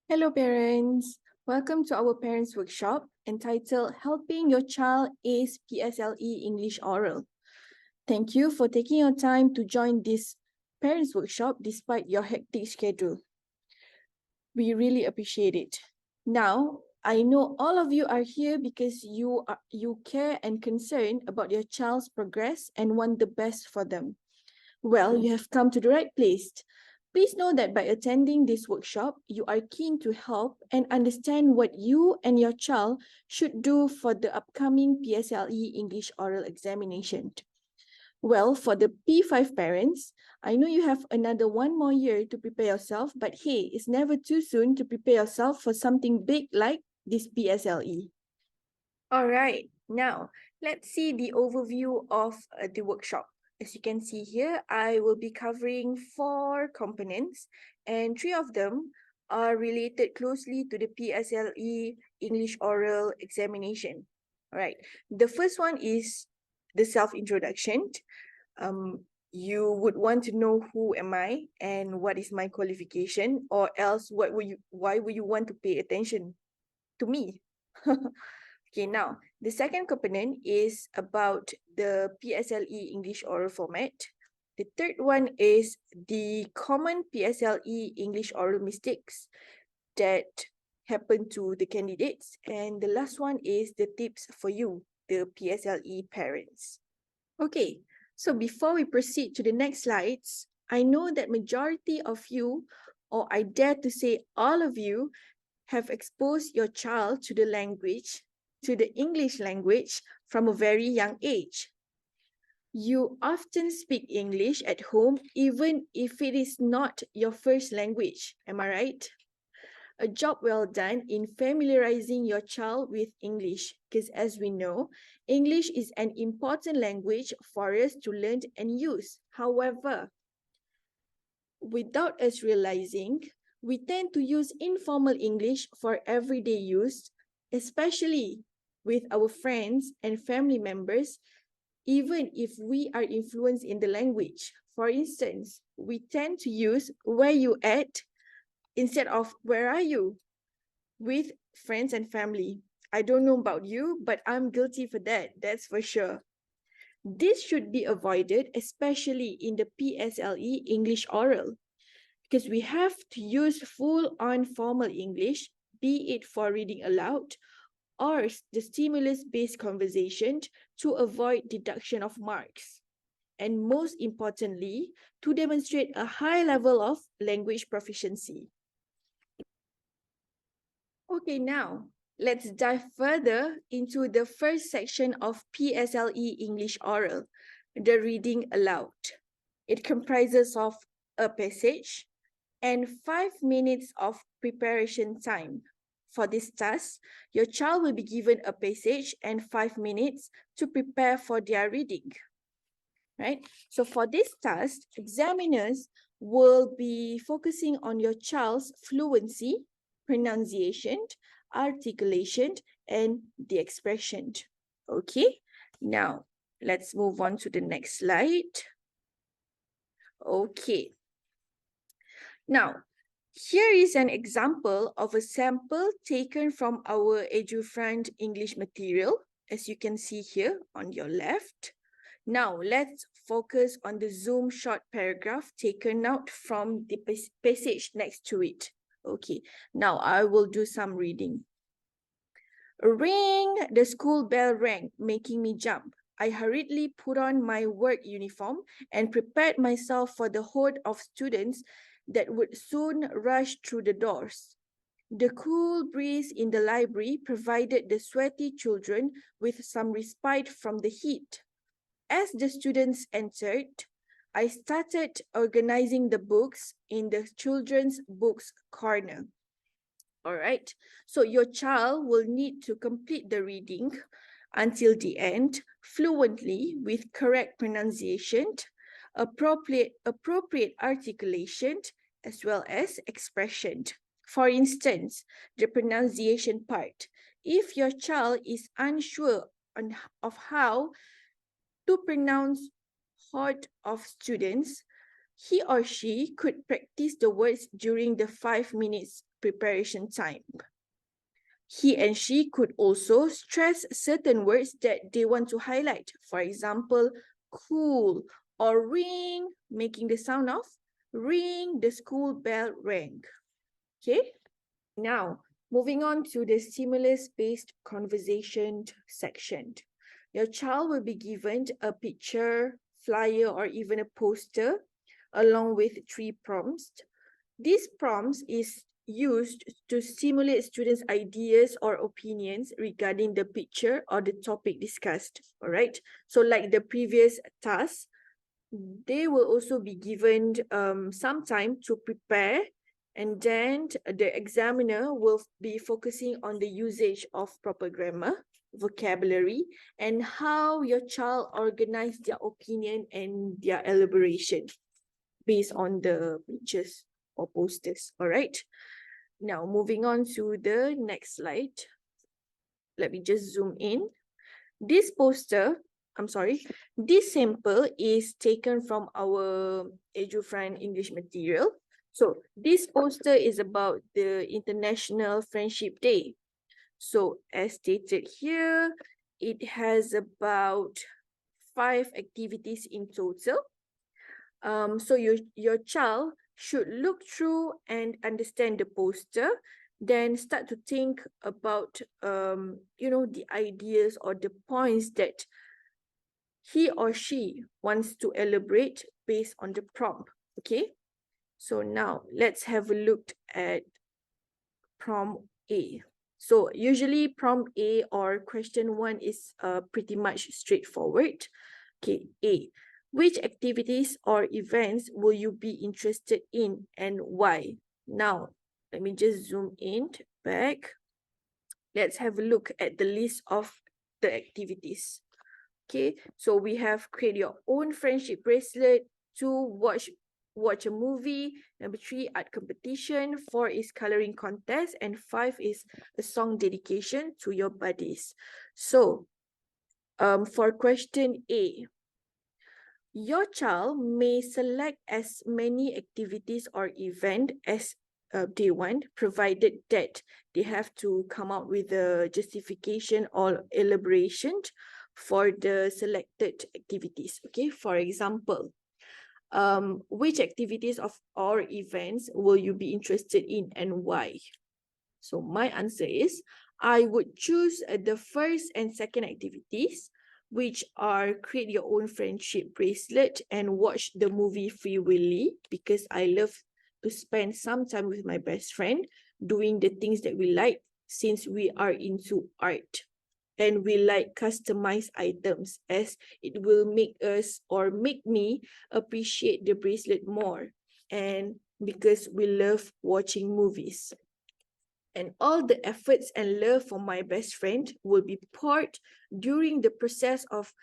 Hello parents, welcome to our parents workshop entitled Helping Your Child Ace PSLE English Oral. Thank you for taking your time to join this parents workshop despite your hectic schedule. We really appreciate it. Now, I know all of you are here because you care and concerned about your child's progress and want the best for them. Well, you have come to the right place. Please know that by attending this workshop, you are keen to help and understand what you and your child should do for the upcoming PSLE English oral examination. Well, for the P5 parents, I know you have another one more year to prepare yourself, but hey, it's never too soon to prepare yourself for something big like this PSLE. All right, now let's see the overview of the workshop. As you can see here, I will be covering 4 components and 3 of them are related closely to the PSLE English oral examination. All right, the first one is the self-introduction. You would want to know who am I and what is my qualification, or else why would you want to pay attention to me? Okay, now the second component is about the PSLE English oral format. The third one is the common PSLE English oral mistakes that happen to the candidates. And the last one is the tips for you, the PSLE parents. Okay, so before we proceed to the next slides, I know that majority of you, or I dare to say all of you, have exposed your child to the language, to the English language from a very young age. You often speak English at home even if it is not your first language, am I right? A job well done in familiarizing your child with English, because as we know, English is an important language for us to learn and use. However, without us realizing, we tend to use informal English for everyday use, especially with our friends and family members, even if we are influenced in the language. For instance, we tend to use where you at instead of where are you with friends and family. I don't know about you, but I'm guilty for that, that's for sure. This should be avoided, especially in the PSLE English oral, because we have to use full-on formal English, be it for reading aloud or the stimulus-based conversation, to avoid deduction of marks. And most importantly, to demonstrate a high level of language proficiency. Okay, now let's dive further into the first section of PSLE English Oral, the reading aloud. It comprises of a passage and 5 minutes of preparation time. For this task, your child will be given a passage and 5 minutes to prepare for their reading. Right? So for this task, examiners will be focusing on your child's fluency, pronunciation, articulation, and the expression. Okay, now let's move on to the next slide. Okay. Now, here is an example of a sample taken from our EduFront English material, as you can see here on your left. Now, let's focus on the Zoom short paragraph taken out from the passage next to it. Okay, now I will do some reading. Ring! The school bell rang, making me jump. I hurriedly put on my work uniform and prepared myself for the horde of students that would soon rush through the doors. The cool breeze in the library provided the sweaty children with some respite from the heat. As the students entered, I started organizing the books in the children's books corner. All right, so your child will need to complete the reading until the end fluently with correct pronunciation, appropriate articulation, as well as expression. For instance, the pronunciation part. If your child is unsure of how to pronounce horde of students, he or she could practice the words during the 5 minutes preparation time. He and she could also stress certain words that they want to highlight. For example, cool or ring, making the sound of ring, the school bell rang. Okay, now moving on to the stimulus-based conversation section. Your child will be given a picture, flyer, or even a poster along with 3 prompts. These prompts is used to stimulate students' ideas or opinions regarding the picture or the topic discussed. All right. So like the previous task, they will also be given some time to prepare, and then the examiner will be focusing on the usage of proper grammar, vocabulary, and how your child organized their opinion and their elaboration based on the pictures or posters. All right. Now, moving on to the next slide. Let me just zoom in. This sample is taken from our EduFriend English material. So this poster is about the International Friendship Day. So as stated here, it has about 5 activities in total. So your child should look through and understand the poster, then start to think about the ideas or the points that he or she wants to elaborate based on the prompt. Okay, so now let's have a look at prompt A. So usually prompt A or question 1 is pretty much straightforward. Okay, A. Which activities or events will you be interested in and why? Now, let me just zoom in back. Let's have a look at the list of the activities. Okay, so we have create your own friendship bracelet, 2, watch a movie, number 3, art competition, 4 is coloring contest, and 5 is a song dedication to your buddies. So, for question A, your child may select as many activities or event as they want, provided that they have to come up with a justification or elaboration for the selected activities. Okay, for example, which activities or events will you be interested in and why? So my answer is, I would choose the first and second activities, which are create your own friendship bracelet and watch the movie Free Willy, because I love to spend some time with my best friend doing the things that we like, since we are into art and we like customized items, as it will make us or make me appreciate the bracelet more, and because we love watching movies. And all the efforts and love for my best friend will be poured during the process of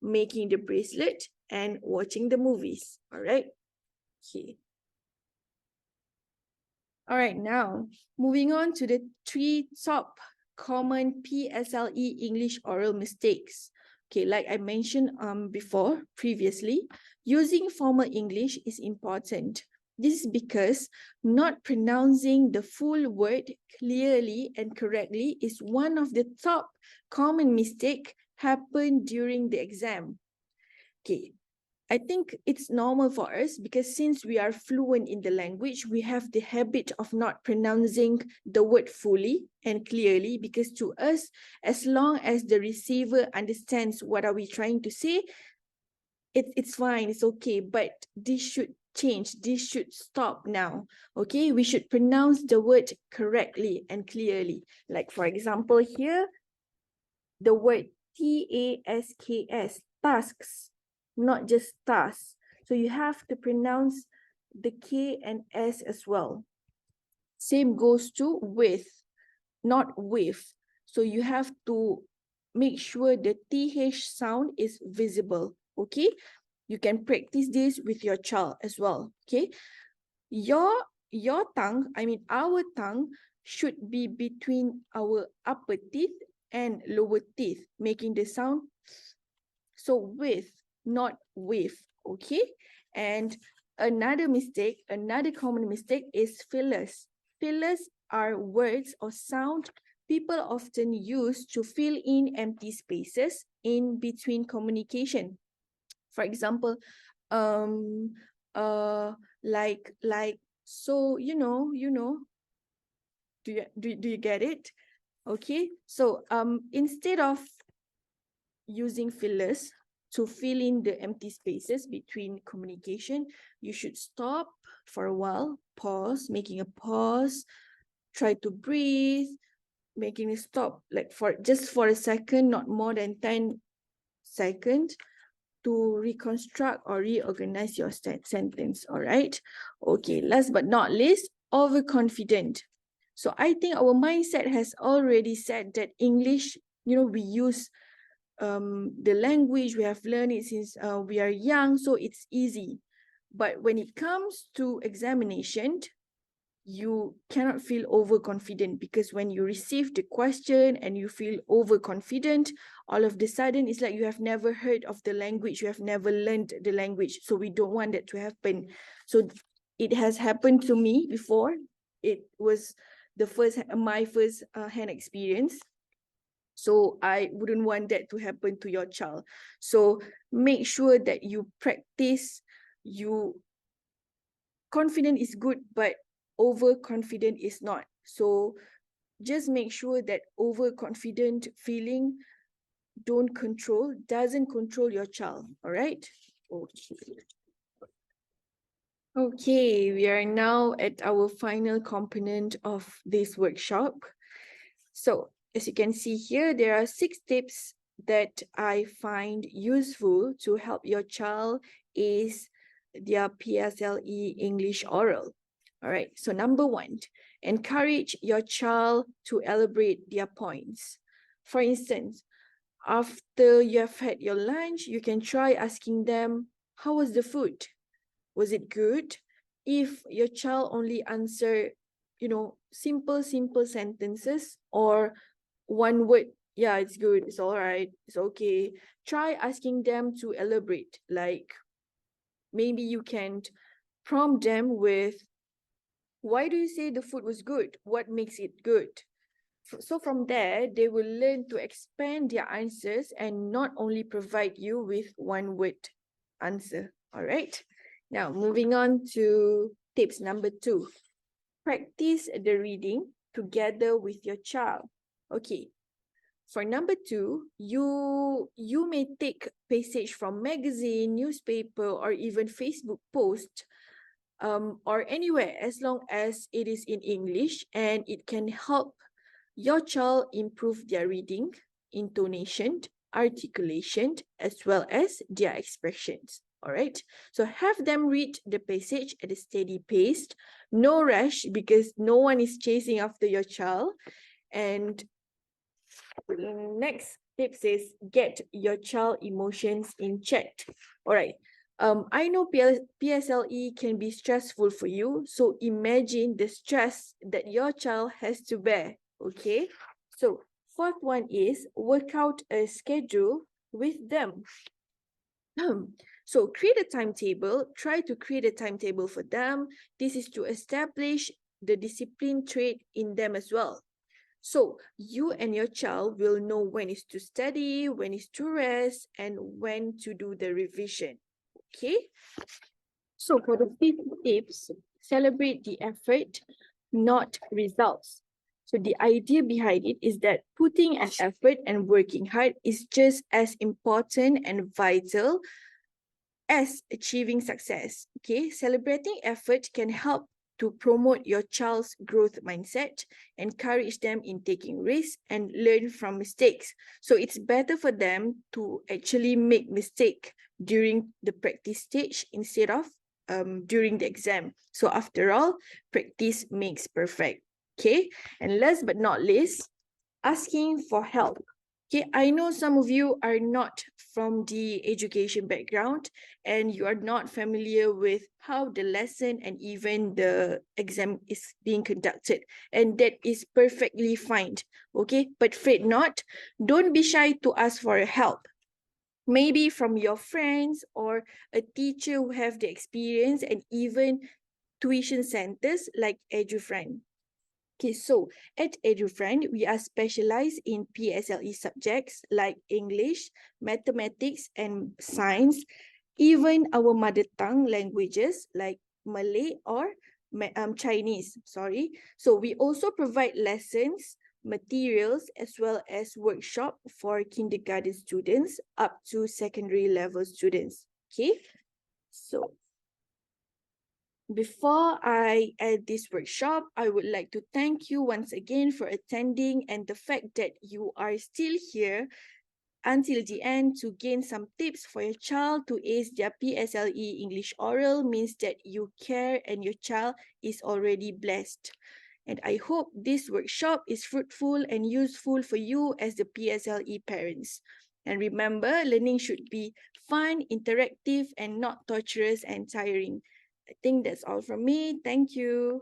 making the bracelet and watching the movies. All right. Okay. All right, now moving on to the 3 top common PSLE English oral mistakes. Okay, like I mentioned previously, using formal English is important. This is because not pronouncing the full word clearly and correctly is one of the top common mistake happen during the exam. Okay, I think it's normal for us because since we are fluent in the language, we have the habit of not pronouncing the word fully and clearly, because to us, as long as the receiver understands what are we trying to say, it's fine, it's okay, but this should change, this should stop now. Okay, we should pronounce the word correctly and clearly. Like for example here, the word tasks, tasks, not just tasks. So you have to pronounce the K and S as well. Same goes to with, not with. So you have to make sure the TH sound is visible. Okay, you can practice this with your child as well. Okay, your tongue, our tongue should be between our upper teeth and lower teeth, making the sound. So with, not with. Okay, and another common mistake is fillers. fillers are words or sound people often use to fill in empty spaces in between communication. For example, um, like, so, do you get it? Okay, so instead of using fillers to fill in the empty spaces between communication, you should stop for a while, pause, making a pause, try to breathe, making a stop, like for just for a second, not more than 10 seconds, to reconstruct or reorganize your sentence. All right. Okay, last but not least, overconfident. So I think our mindset has already said that English, we use the language, we have learned it since we are young, so it's easy. But when it comes to examination, you cannot feel overconfident, because when you receive the question and you feel overconfident, all of the sudden it's like you have never heard of the language, you have never learned the language. So we don't want that to happen. So it has happened to me before. It was my first hand experience. So I wouldn't want that to happen to your child. So make sure that you practice. Confident is good, but overconfident is not. So just make sure that overconfident feeling doesn't control your child. All right. Okay, we are now at our final component of this workshop. So as you can see here, there are 6 tips that I find useful to help your child ace their PSLE English oral. All right, so number 1, encourage your child to elaborate their points. For instance, after you have had your lunch, you can try asking them, how was the food? Was it good? If your child only answer, simple sentences or one word, yeah, it's good, it's all right, it's okay, try asking them to elaborate. Like, maybe you can prompt them with, why do you say the food was good? What makes it good? So from there, they will learn to expand their answers and not only provide you with one word answer. All right. Now, moving on to tips number 2. Practice the reading together with your child. Okay. For number 2, you may take passage from magazine, newspaper, or even Facebook post, or anywhere, as long as it is in English and it can help your child improve their reading, intonation, articulation, as well as their expressions. All right. So have them read the passage at a steady pace, no rush, because no one is chasing after your child. And next tip says, get your child emotions in check. All right. I know PSLE can be stressful for you, so imagine the stress that your child has to bear. Okay. So 4th one is work out a schedule with them. So create a timetable, try to create a timetable for them. This is to establish the discipline trait in them as well. So you and your child will know when is to study, when is to rest, and when to do the revision. Okay? So for the 5th tips, celebrate the effort, not results. So the idea behind it is that putting an effort and working hard is just as important and vital as achieving success. Okay, celebrating effort can help to promote your child's growth mindset, encourage them in taking risks, and learn from mistakes. So it's better for them to actually make mistake during the practice stage instead of during the exam. So after all, practice makes perfect. Okay, and last but not least, asking for help. Okay, I know some of you are not from the education background and you are not familiar with how the lesson and even the exam is being conducted, and that is perfectly fine. Okay, but fret not, don't be shy to ask for help. Maybe from your friends or a teacher who have the experience, and even tuition centers like EduFriend. Okay, so at EduFriend, we are specialized in PSLE subjects like English, mathematics, and science, even our mother tongue languages like Malay or Chinese, sorry. So we also provide lessons, materials, as well as workshop for kindergarten students up to secondary level students, okay? So before I end this workshop, I would like to thank you once again for attending and the fact that you are still here until the end to gain some tips for your child to ace their PSLE English oral means that you care and your child is already blessed. And I hope this workshop is fruitful and useful for you as the PSLE parents. And remember, learning should be fun, interactive, and not torturous and tiring. I think that's all from me. Thank you.